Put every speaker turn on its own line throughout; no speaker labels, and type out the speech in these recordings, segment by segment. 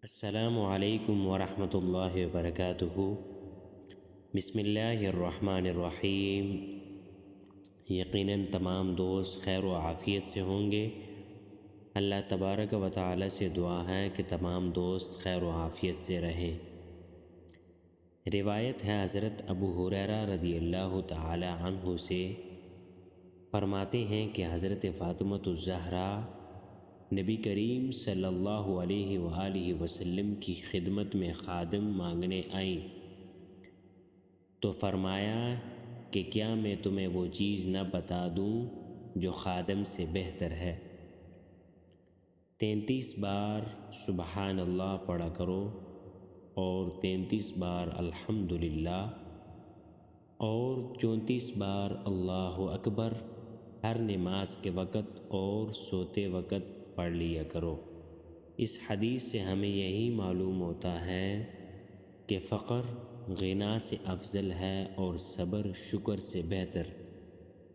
السلام علیکم ورحمۃ اللہ وبرکاتہ۔ بسم اللہ الرحمن الرحیم۔ یقیناً تمام دوست خیر و عافیت سے ہوں گے۔ اللہ تبارک و تعالی سے دعا ہے کہ تمام دوست خیر و عافیت سے رہیں۔ روایت ہے حضرت ابو ہریرہ رضی اللہ تعالی عنہ سے، فرماتے ہیں کہ حضرت فاطمۃ الزہرا نبی کریم صلی اللہ علیہ وآلہ وسلم کی خدمت میں خادم مانگنے آئیں تو فرمایا کہ کیا میں تمہیں وہ چیز نہ بتا دوں جو خادم سے بہتر ہے؟ 33 بار سبحان اللہ پڑھا کرو اور 33 بار الحمدللہ اور 34 بار اللہ اکبر ہر نماز کے وقت اور سوتے وقت پڑھ لیا کرو۔ اس حدیث سے ہمیں یہی معلوم ہوتا ہے کہ فقر غنا سے افضل ہے اور صبر شکر سے بہتر۔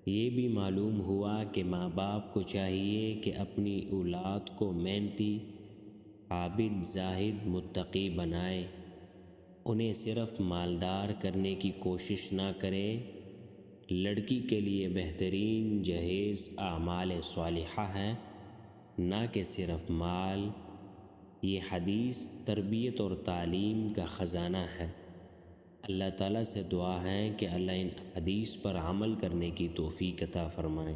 یہ بھی معلوم ہوا کہ ماں باپ کو چاہیے کہ اپنی اولاد کو محنتی، عابد، زاہد، متقی بنائے، انہیں صرف مالدار کرنے کی کوشش نہ کریں۔ لڑکی کے لیے بہترین جہیز اعمال صالحہ ہے، نہ کہ صرف مال۔ یہ حدیث تربیت اور تعلیم کا خزانہ ہے۔ اللہ تعالیٰ سے دعا ہے کہ اللہ ان حدیث پر عمل کرنے کی توفیق عطا فرمائے۔